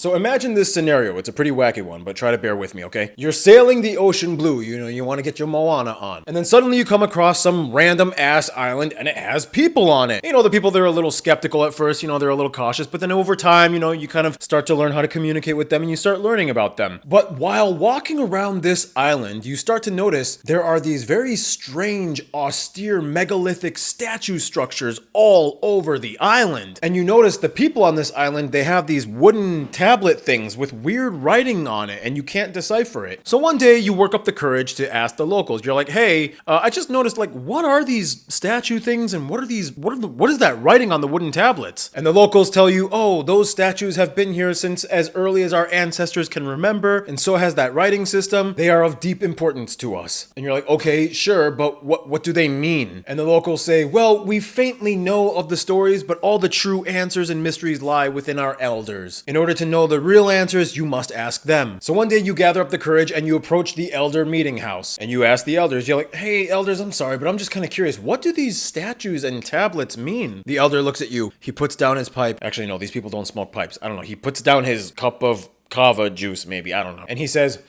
So imagine this scenario. It's a pretty wacky one, but try to bear with me, okay? You're sailing the ocean blue, you want to get your Moana on. And then suddenly you come across some random ass island and it has people on it. The people, they're a little skeptical at first, they're a little cautious, but then over time, you kind of start to learn how to communicate with them and you start learning about them. But while walking around this island, you start to notice there are these very strange, austere, megalithic statue structures all over the island. And you notice the people on this island, they have these wooden tablet things with weird writing on it and you can't decipher it. So one day you work up the courage to ask the locals. You're like, hey, I just noticed, what are these statue things and what is that writing on the wooden tablets? And the locals tell you, oh, those statues have been here since as early as our ancestors can remember, and so has that writing system. They are of deep importance to us. And you're like, okay, sure, but what do they mean? And the locals say, well, we faintly know of the stories, but all the true answers and mysteries lie within our elders. In order to know the real answers, you must ask them. So one day you gather up the courage and you approach the elder meeting house and you ask the elders, you're like, hey, elders, I'm sorry, but I'm just kind of curious. What do these statues and tablets mean? The elder looks at you. He puts down his pipe. Actually, no, these people don't smoke pipes. I don't know. He puts down his cup of kava juice, maybe. I don't know. And he says,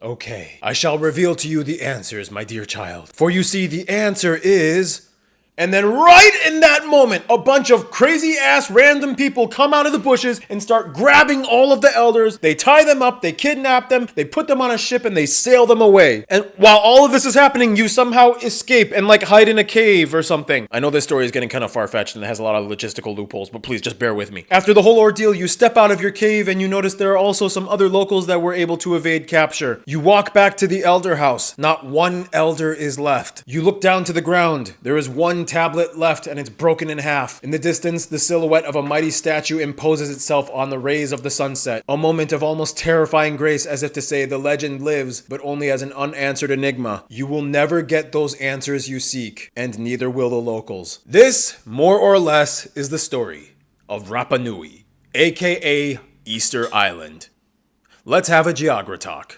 okay. I shall reveal to you the answers, my dear child. For you see, the answer is... And then right in that moment, a bunch of crazy ass random people come out of the bushes and start grabbing all of the elders. They tie them up, they kidnap them, they put them on a ship and they sail them away. And while all of this is happening, you somehow escape and hide in a cave or something. I know this story is getting kind of far-fetched and it has a lot of logistical loopholes, but please just bear with me. After the whole ordeal, you step out of your cave and you notice there are also some other locals that were able to evade capture. You walk back to the elder house. Not one elder is left. You look down to the ground. There is one tablet left and it's broken in half. In the distance, the silhouette of a mighty statue imposes itself on the rays of the sunset. A moment of almost terrifying grace, as if to say the legend lives, but only as an unanswered enigma. You will never get those answers you seek, and neither will the locals. This, more or less, is the story of Rapa Nui, aka Easter Island. Let's have a Geogra talk.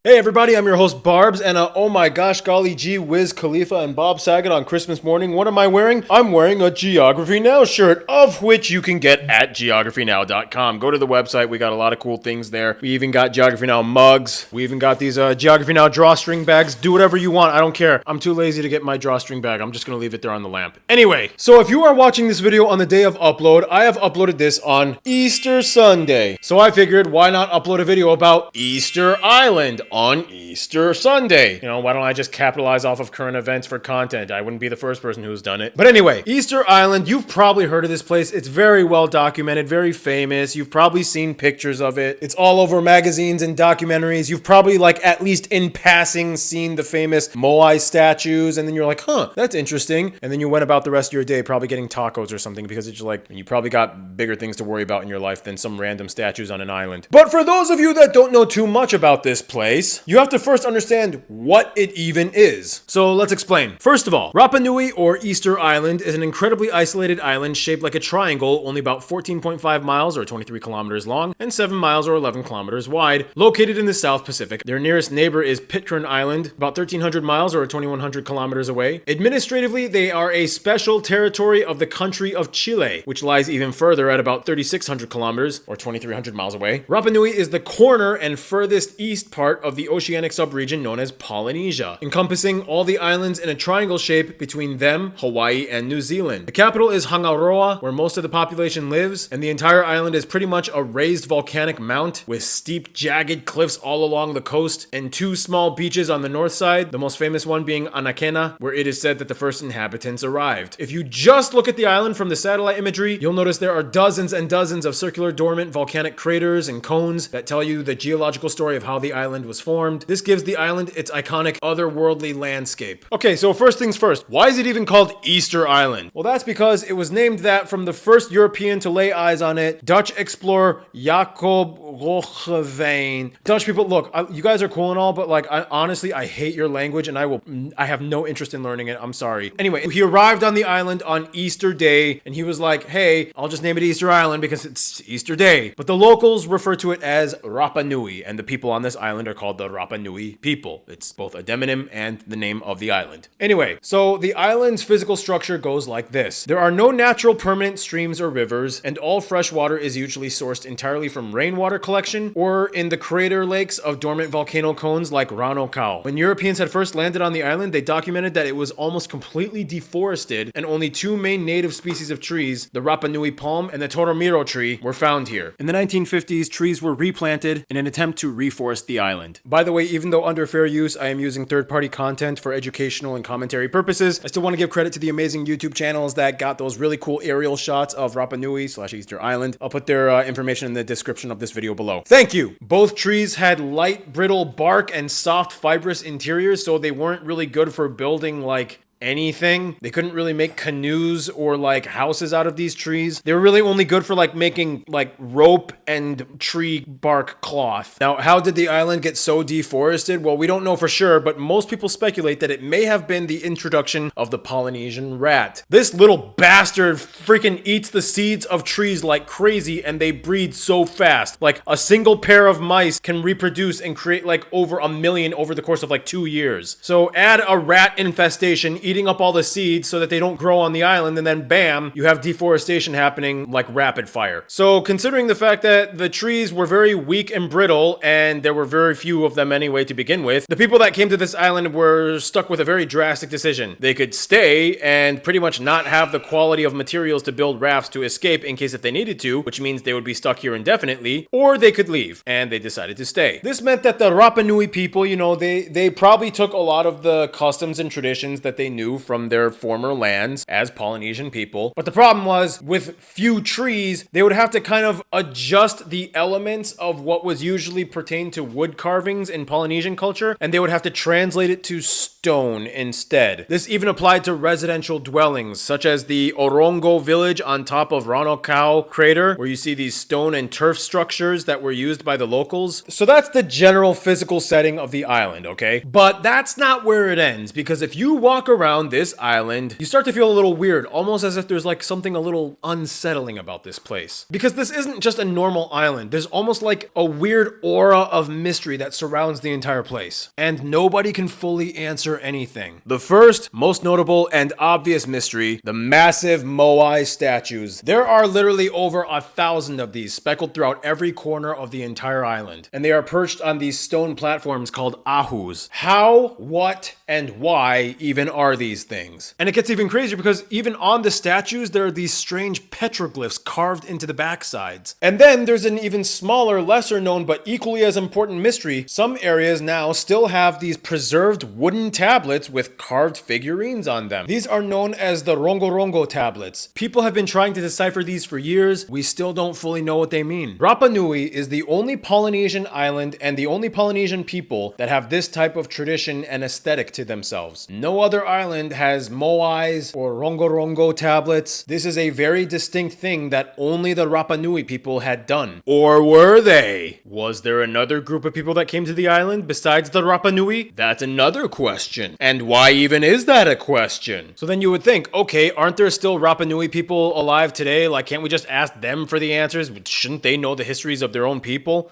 Hey everybody, I'm your host Barbs, and oh my gosh, golly gee whiz Khalifa and Bob Saget on Christmas morning. What am I wearing? I'm wearing a Geography Now shirt, of which you can get at geographynow.com. Go to the website, we got a lot of cool things there. We even got Geography Now mugs. We even got these Geography Now drawstring bags. Do whatever you want, I don't care. I'm too lazy to get my drawstring bag. I'm just gonna leave it there on the lamp. Anyway, so if you are watching this video on the day of upload, I have uploaded this on Easter Sunday. So I figured, why not upload a video about Easter Island on Easter Sunday? Why don't I just capitalize off of current events for content? I wouldn't be the first person who's done it. But anyway, Easter Island, you've probably heard of this place. It's very well documented, very famous. You've probably seen pictures of it. It's all over magazines and documentaries. You've probably at least in passing seen the famous Moai statues, and then you're like, huh, that's interesting. And then you went about the rest of your day probably getting tacos or something, because it's you probably got bigger things to worry about in your life than some random statues on an island. But for those of you that don't know too much about this place, you have to first understand what it even is. So let's explain. First of all, Rapa Nui, or Easter Island, is an incredibly isolated island shaped like a triangle, only about 14.5 miles or 23 kilometers long and 7 miles or 11 kilometers wide, located in the South Pacific. Their nearest neighbor is Pitcairn Island, about 1,300 miles or 2,100 kilometers away. Administratively, they are a special territory of the country of Chile, which lies even further at about 3,600 kilometers or 2,300 miles away. Rapa Nui is the corner and furthest east part of the oceanic subregion known as Polynesia, encompassing all the islands in a triangle shape between them, Hawaii, and New Zealand. The capital is Hangaroa, where most of the population lives, and the entire island is pretty much a raised volcanic mount with steep, jagged cliffs all along the coast and two small beaches on the north side, the most famous one being Anakena, where it is said that the first inhabitants arrived. If you just look at the island from the satellite imagery, you'll notice there are dozens and dozens of circular dormant volcanic craters and cones that tell you the geological story of how the island was formed. This gives the island its iconic otherworldly landscape. Okay, so first things first, why is it even called Easter Island? Well, that's because it was named that from the first European to lay eyes on it, Dutch explorer Jacob Roggeveen. Dutch people, look, you guys are cool and all, but honestly, I hate your language and I have no interest in learning it. I'm sorry. Anyway, he arrived on the island on Easter Day and he was like, hey, I'll just name it Easter Island because it's Easter Day. But the locals refer to it as Rapa Nui, and the people on this island are called called the Rapa Nui people. It's both a demonym and the name of the island. Anyway, so the island's physical structure goes like this. There are no natural permanent streams or rivers, and all fresh water is usually sourced entirely from rainwater collection or in the crater lakes of dormant volcano cones like Rano Kau. When Europeans had first landed on the island, they documented that it was almost completely deforested, and only two main native species of trees, the Rapa Nui palm and the Toromiro tree, were found here. In the 1950s, trees were replanted in an attempt to reforest the island. By the way, even though under fair use, I am using third-party content for educational and commentary purposes, I still want to give credit to the amazing YouTube channels that got those really cool aerial shots of Rapa Nui / Easter Island. I'll put their information in the description of this video below. Thank you! Both trees had light, brittle bark and soft, fibrous interiors, so they weren't really good for building, like, anything. They couldn't really make canoes or like houses out of these trees. They were really only good for like making like rope and tree bark cloth. Now, how did the island get so deforested? Well, we don't know for sure, but most people speculate that it may have been the introduction of the Polynesian rat. This little bastard freaking eats the seeds of trees like crazy, and they breed so fast. Like a single pair of mice can reproduce and create like over 1 million over the course of like 2 years. So add a rat infestation eating up all the seeds so that they don't grow on the island, and then bam, you have deforestation happening like rapid fire. So considering the fact that the trees were very weak and brittle, and there were very few of them anyway to begin with, the people that came to this island were stuck with a very drastic decision. They could stay and pretty much not have the quality of materials to build rafts to escape in case if they needed to, which means they would be stuck here indefinitely, or they could leave, and they decided to stay. This meant that the Rapa Nui people, you know, they probably took a lot of the customs and traditions that they knew from their former lands as Polynesian people. But the problem was, with few trees, they would have to kind of adjust the elements of what was usually pertained to wood carvings in Polynesian culture, and they would have to translate it to stone instead. This even applied to residential dwellings, such as the Orongo village on top of Rano Kau crater, where you see these stone and turf structures that were used by the locals. So that's the general physical setting of the island, okay? But that's not where it ends, because if you walk around this island, you start to feel a little weird, almost as if there's like something a little unsettling about this place. Because this isn't just a normal island, there's almost like a weird aura of mystery that surrounds the entire place. And nobody can fully answer anything. The first, most notable and obvious mystery, the massive Moai statues. There are literally over 1,000 of these speckled throughout every corner of the entire island. And they are perched on these stone platforms called ahus. How, what, and why even are these things? And it gets even crazier because even on the statues, there are these strange petroglyphs carved into the backsides. And then there's an even smaller, lesser known, but equally as important mystery. Some areas now still have these preserved wooden tablets with carved figurines on them. These are known as the Rongo Rongo tablets. People have been trying to decipher these for years. We still don't fully know what they mean. Rapa Nui is the only Polynesian island and the only Polynesian people that have this type of tradition and aesthetic to themselves. No other island has Moais or Rongo Rongo tablets. This is a very distinct thing that only the Rapa Nui people had done. Or were they? Was there another group of people that came to the island besides the Rapa Nui? That's another question. And why even is that a question? So then you would think, okay, aren't there still Rapa Nui people alive today? Like, can't we just ask them for the answers? Shouldn't they know the histories of their own people?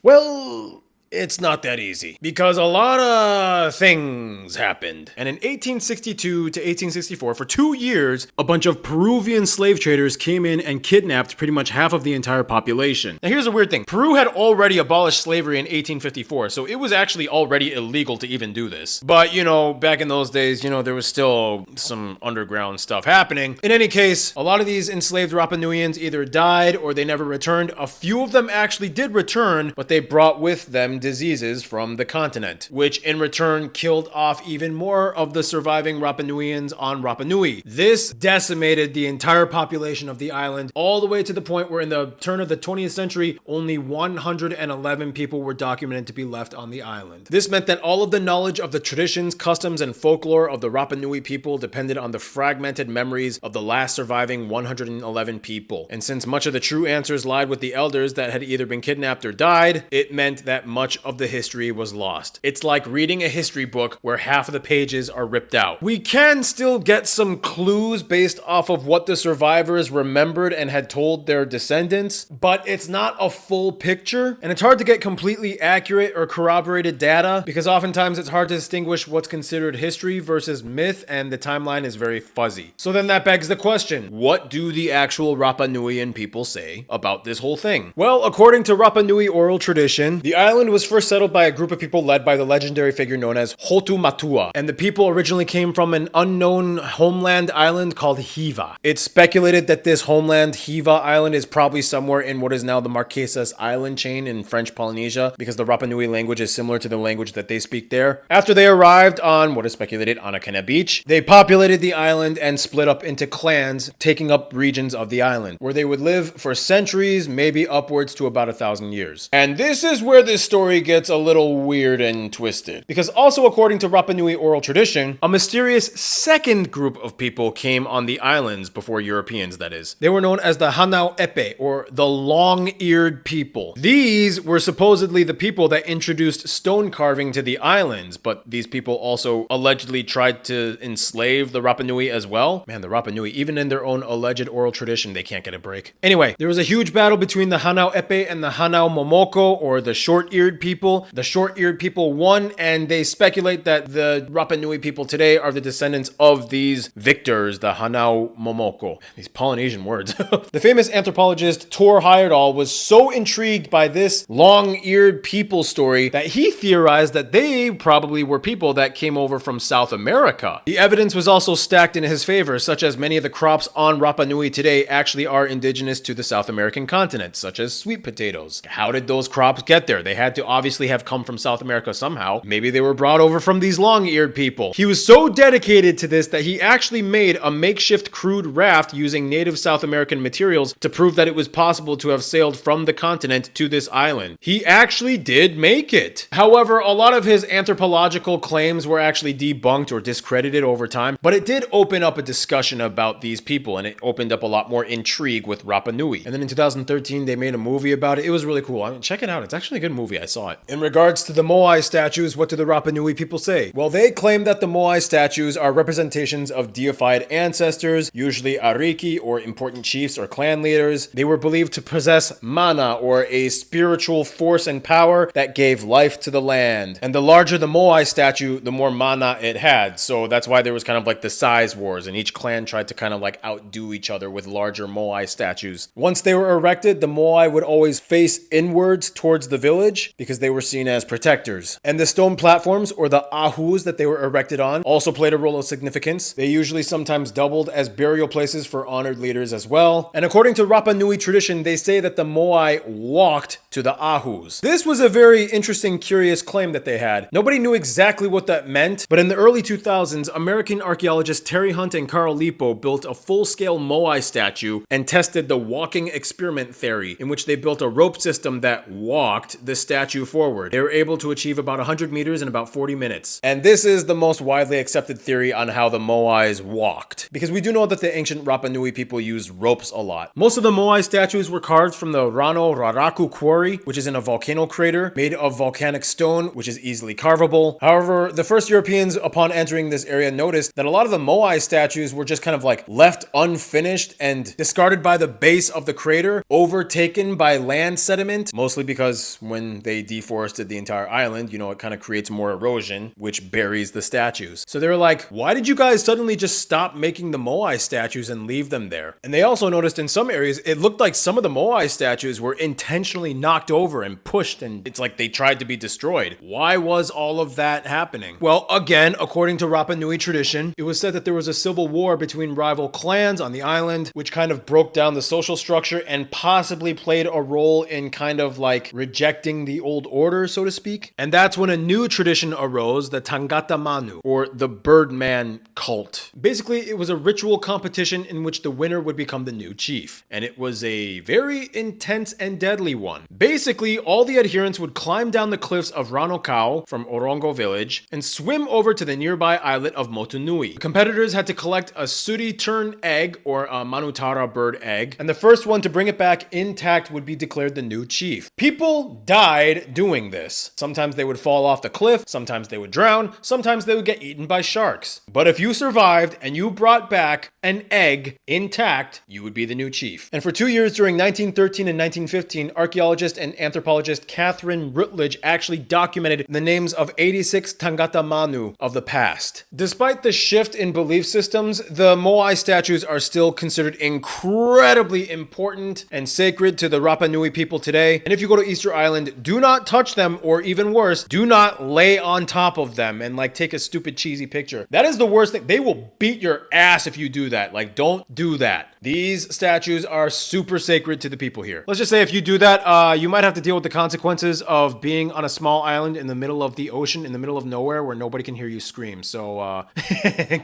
Well, it's not that easy, because a lot of things happened. And in 1862 to 1864, for 2 years, a bunch of Peruvian slave traders came in and kidnapped pretty much half of the entire population. Now here's a weird thing. Peru had already abolished slavery in 1854, so it was actually already illegal to even do this. But, you know, back in those days, you know, there was still some underground stuff happening. In any case, a lot of these enslaved Rapa Nuians either died or they never returned. A few of them actually did return, but they brought with them diseases from the continent, which in return killed off even more of the surviving Rapa Nuians on Rapa Nui. This decimated the entire population of the island, all the way to the point where in the turn of the 20th century, only 111 people were documented to be left on the island. This meant that all of the knowledge of the traditions, customs, and folklore of the Rapa Nui people depended on the fragmented memories of the last surviving 111 people. And since much of the true answers lied with the elders that had either been kidnapped or died, it meant that much much of the history was lost. It's like reading a history book where half of the pages are ripped out. We can still get some clues based off of what the survivors remembered and had told their descendants, but it's not a full picture, and it's hard to get completely accurate or corroborated data because oftentimes it's hard to distinguish what's considered history versus myth, and the timeline is very fuzzy. So then that begs the question, what do the actual Rapa Nuian people say about this whole thing? Well, according to Rapa Nui oral tradition, the island was first settled by a group of people led by the legendary figure known as Hotu Matua, and the people originally came from an unknown homeland island called Hiva. It's speculated that this homeland, Hiva Island, is probably somewhere in what is now the Marquesas Island chain in French Polynesia, because the Rapa Nui language is similar to the language that they speak there. After they arrived on what is speculated Anakena Beach, they populated the island and split up into clans, taking up regions of the island, where they would live for centuries, maybe upwards to about 1,000 years. And this is where this story gets a little weird and twisted, because also according to Rapa Nui oral tradition, a mysterious second group of people came on the islands before Europeans, that is. They were known as the Hanau Epe, or the long-eared people. These were supposedly the people that introduced stone carving to the islands, but these people also allegedly tried to enslave the Rapa Nui as well. Man, the Rapa Nui, even in their own alleged oral tradition, they can't get a break. Anyway, there was a huge battle between the Hanau Epe and the Hanau Momoko, or the short-eared people. The short-eared people won, and they speculate that the Rapa Nui people today are the descendants of these victors, the Hanau Momoko. These Polynesian words. The famous anthropologist Tor Heyerdahl was so intrigued by this long-eared people story that he theorized that they probably were people that came over from South America. The evidence was also stacked in his favor, such as many of the crops on Rapa Nui today actually are indigenous to the South American continent, such as sweet potatoes. How did those crops get there? They had to obviously have come from South America somehow. Maybe they were brought over from these long-eared people. He was so dedicated to this that he actually made a makeshift crude raft using native South American materials to prove that it was possible to have sailed from the continent to this island. He actually did make it. However, a lot of his anthropological claims were actually debunked or discredited over time, but it did open up a discussion about these people, and it opened up a lot more intrigue with Rapa Nui. And then in 2013, they made a movie about it. It was really cool. I mean, check it out. It's actually a good movie. I saw it. In regards to the Moai statues, what do the Rapa Nui people say? Well, they claim that the Moai statues are representations of deified ancestors, usually ariki or important chiefs or clan leaders. They were believed to possess mana, or a spiritual force and power that gave life to the land. And the larger the Moai statue, the more mana it had. So that's why there was kind of like the size wars, and each clan tried to kind of like outdo each other with larger Moai statues. Once they were erected, the Moai would always face inwards towards the village because they were seen as protectors. And the stone platforms, or the ahus that they were erected on, also played a role of significance. They usually sometimes doubled as burial places for honored leaders as well. And according to Rapa Nui tradition, they say that the Moai walked to the ahus. This was a very interesting, curious claim that they had. Nobody knew exactly what that meant, but in the early 2000s, American archaeologists Terry Hunt and Carl Lipo built a full-scale Moai statue and tested the walking experiment theory, in which they built a rope system that walked the statue forward. They were able to achieve about 100 meters in about 40 minutes. And this is the most widely accepted theory on how the Moais walked, because we do know that the ancient Rapa Nui people used ropes a lot. Most of the Moai statues were carved from the Rano Raraku quarry, which is in a volcano crater made of volcanic stone, which is easily carvable. However, the first Europeans upon entering this area noticed that a lot of the Moai statues were just kind of like left unfinished and discarded by the base of the crater, overtaken by land sediment, mostly because when they deforested the entire island, you know, it kind of creates more erosion, which buries the statues. So they were like, why did you guys suddenly just stop making the Moai statues and leave them there? And they also noticed in some areas, it looked like some of the Moai statues were intentionally knocked over and pushed, and it's like they tried to be destroyed. Why was all of that happening? Well, again, according to Rapa Nui tradition, it was said that there was a civil war between rival clans on the island, which kind of broke down the social structure and possibly played a role in kind of like rejecting the old order, so to speak. And that's when a new tradition arose, the Tangata Manu, or the Birdman cult. Basically, it was a ritual competition in which the winner would become the new chief. And it was a very intense and deadly one. Basically, all the adherents would climb down the cliffs of Ranokau from Orongo village and swim over to the nearby islet of Motunui. The competitors had to collect a suri tern egg, or a Manutara bird egg, and the first one to bring it back intact would be declared the new chief. People died died doing this. Sometimes they would fall off the cliff, sometimes they would drown, sometimes they would get eaten by sharks. But if you survived and you brought back an egg intact, you would be the new chief. And for 2 years during 1913 and 1915, archaeologist and anthropologist Catherine Rutledge actually documented the names of 86 Tangata Manu of the past. Despite the shift in belief systems, the Moai statues are still considered incredibly important and sacred to the Rapa Nui people today. And if you go to Easter Island, do not touch them, or even worse, do not lay on top of them and like take a stupid cheesy picture. That is the worst thing. They will beat your ass if you do that. Like, don't do that. These statues are super sacred to the people here. Let's just say if you do that, you might have to deal with the consequences of being on a small island in the middle of the ocean, in the middle of nowhere, where nobody can hear you scream. So,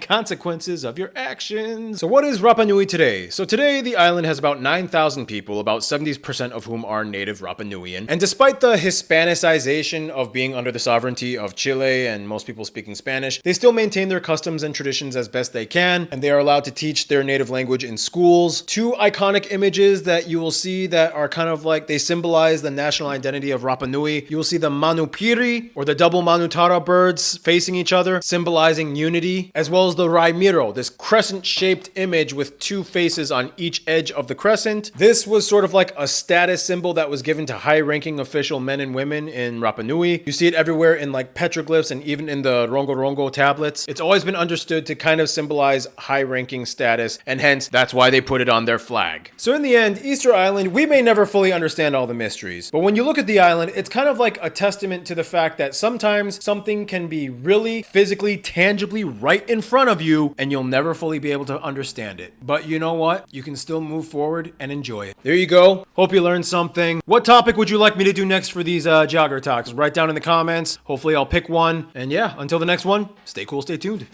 consequences of your actions. So what is Rapa Nui today? So today, the island has about 9,000 people, about 70% of whom are native Rapa Nuian. And despite the Hispanicization of being under the sovereignty of Chile and most people speaking Spanish, they still maintain their customs and traditions as best they can, and they are allowed to teach their native language in schools. Two iconic images that you will see that are kind of like, they symbolize the national identity of Rapa Nui. You will see the Manupiri, or the double Manutara birds facing each other, symbolizing unity, as well as the Raimiro, this crescent-shaped image with two faces on each edge of the crescent. This was sort of like a status symbol that was given to high-ranking official men and women in Rapa Nui. You see it everywhere in like petroglyphs and even in the Rongo Rongo tablets. It's always been understood to kind of symbolize high-ranking status, and hence that's why they put it on their flag. So in the end, Easter Island, we may never fully understand all the mysteries, but when you look at the island, it's kind of like a testament to the fact that sometimes something can be really physically, tangibly right in front of you, and you'll never fully be able to understand it. But you know what? You can still move forward and enjoy it. There you go. Hope you learned something. What topic would you like me to do next for these Geography Talks? Write down in the comments. Hopefully I'll pick one. And yeah, until the next one, stay cool, stay tuned.